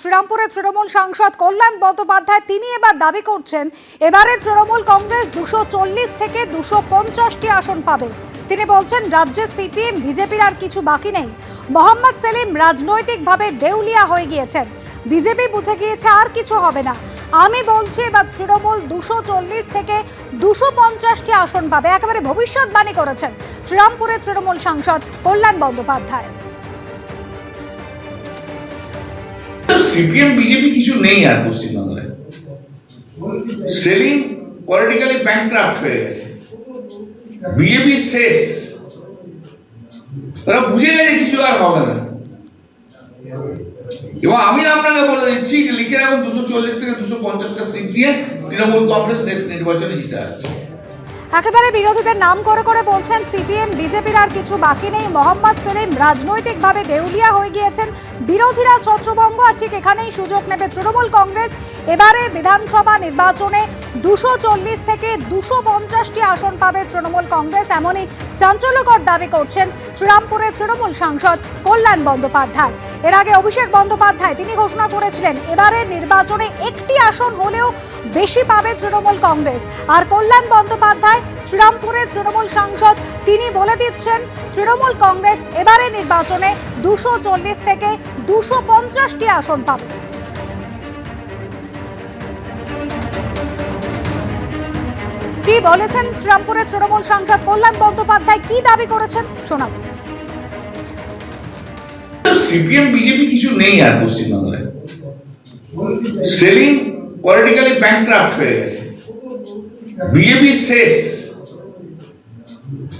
শ্রীরামপুরের তৃণমূল সাংসদ কল্যাণ বন্দ্যোপাধ্যায় তিনি এবার দাবি করছেন এবারে তৃণমূল কংগ্রেস 240 থেকে 250টি আসন পাবে। তিনি বলছেন রাজ্যে সিপিএম বিজেপির আর কিছু বাকি নেই। মোহাম্মদ সেলিম রাজনৈতিকভাবে দেউলিয়া হয়ে গিয়েছেন, বিজেপি বুঝে গিয়েছে আর কিছু হবে না। আমি বলছি এবার তৃণমূল 240 থেকে 250টি আসন পাবে, একেবারে ভবিষ্যৎবাণী করেছেন শ্রীরামপুরের তৃণমূল সাংসদ কল্যাণ বন্দ্যোপাধ্যায়। সিপিএম বিজেপি কিছু নেই আর পশ্চিমবাংলায়। সেলিম পলিটিক্যালি ব্যাংক্রাফট হয়ে গেছে, বিজেপি শেষ, তারা বুঝে গেছে কিছু আর হবে না। এবং আমি আপনাকে বলে দিচ্ছি যে লিখে রাখুন 240 থেকে 250টা সিট নিয়ে তৃণমূল কংগ্রেস নেক্সট নির্বাচনে জিতে আসছে। একেবারে বিরোধীদের নাম করে করে বলছেন সিপিএম বিজেপির আর কিছু বাকি নেই। মোহাম্মদ সেলিম রাজনৈতিকভাবে দেউলিয়া হয়ে গিয়েছেন, বিরোধীরা ছত্রভঙ্গ, আর ঠিক এখানেই সুযোগ নেবে তৃণমূল কংগ্রেস। এবারে বিধানসভা নির্বাচনে 240 থেকে 250টি আসন পাবে তৃণমূল কংগ্রেস, এমনই চাঞ্চল্যকর দাবি করছেন শ্রীরামপুরের তৃণমূল সাংসদ কল্যাণ বন্দ্যোপাধ্যায়। এর আগে অভিষেক বন্দ্যোপাধ্যায় তিনি ঘোষণা করেছিলেন এবারে নির্বাচনে একটি আসন হলেও বেশি পাবে তৃণমূল কংগ্রেস। আর কল্যাণ বন্দ্যোপাধ্যায় শ্রীরামপুরের তৃণমূল সাংসদ তিনি বলে দিচ্ছেন তৃণমূল কংগ্রেস এবারে নির্বাচনে 240 থেকে 250টি আসন পাবে। কি বলেছেন শ্রীরামপুরের তৃণমূল সাংসদ কল্যাণ বন্দ্যোপাধ্যায়, কি দাবি করেছেন শোনাব। সিপিএম বিজেপি কিছু নেই আর পশ্চিমবাংলায়। সেলিম পলিটিক্যালি ব্যাংক্রাফট হয়ে গেছে, বিজেপি শেষ,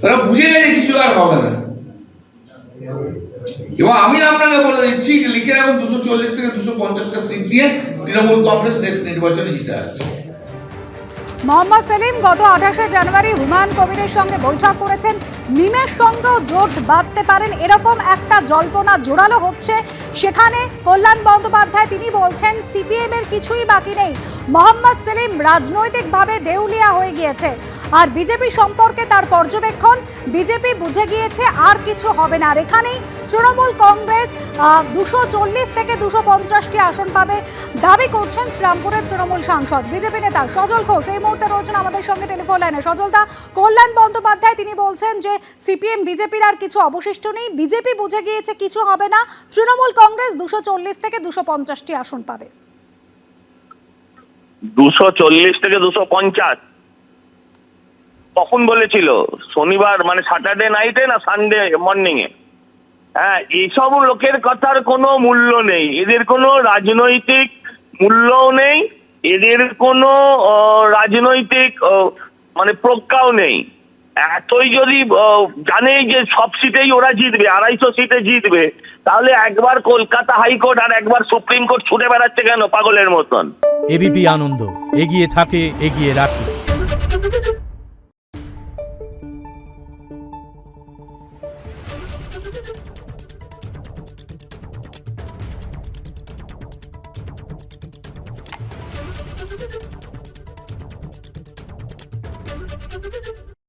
তারা বুঝে গেছে কিছু আর হবে না। এবং আমি আপনাকে বলে দিচ্ছি যে লিখে রাখুন 240 থেকে 250টা সিট নিয়ে তৃণমূল কংগ্রেস নেক্সট নির্বাচনে জিতে আসছে। মোহাম্মদ সেলিম গত 28শে জানুয়ারি হুমায়ুন কবিরের সঙ্গে বৈঠক করেছেন, মিমের সঙ্গেও জোট বাঁধতে পারেন এরকম একটা জল্পনা জোরালো হচ্ছে। সেখানে কল্যাণ বন্দ্যোপাধ্যায় তিনি বলছেন সিপিএম এর কিছুই বাকি নেই, মোহাম্মদ সেলিম রাজনৈতিকভাবে দেউলিয়া হয়ে গিয়েছে। আর বিজেপি সম্পর্কে তার পর্যবেক্ষণ, বিজেপি বুঝে গিয়েছে আর কিছু হবে না। আর এখানেই তৃণমূল কংগ্রেস 240 থেকে 250টি আসন পাবে দাবি করছেন শ্রীরামপুরের তৃণমূল সাংসদ। বিজেপি নেতা সজল ঘোষ এই মুহূর্তে রয়েছেন আমাদের সঙ্গে টেলিফোন লাইনে। সজলদা, কল্যাণ বন্দ্যোপাধ্যায় তিনি বলছেন যে সিপিএম বিজেপির আর কিছু অবশিষ্ট নেই, বিজেপি বুঝে গিয়েছে কিছু হবে না, তৃণমূল কংগ্রেস 240 থেকে 250টি আসন পাবে। 240 থেকে 250 কখন বলেছিল? শনিবার মানে স্যাটারডে নাইটে না সানডে মর্নিং এ? হ্যাঁ, এইসব লোকের কথার কোনো মূল্য নেই, এদের কোনো রাজনৈতিক মূল্যও নেই, এদের কোনো রাজনৈতিক মানে প্রজ্ঞাও নেই। এতই যদি জানেই যে সব সিটেই ওরা জিতবে, 250 সিটে জিতবে, তাহলে একবার কলকাতা হাইকোর্ট আর একবার সুপ্রিম কোর্ট ছুটে বেড়াচ্ছে কেন পাগলের মতন? এবিপি আনন্দ এগিয়ে থাকে, এগিয়ে রাখে।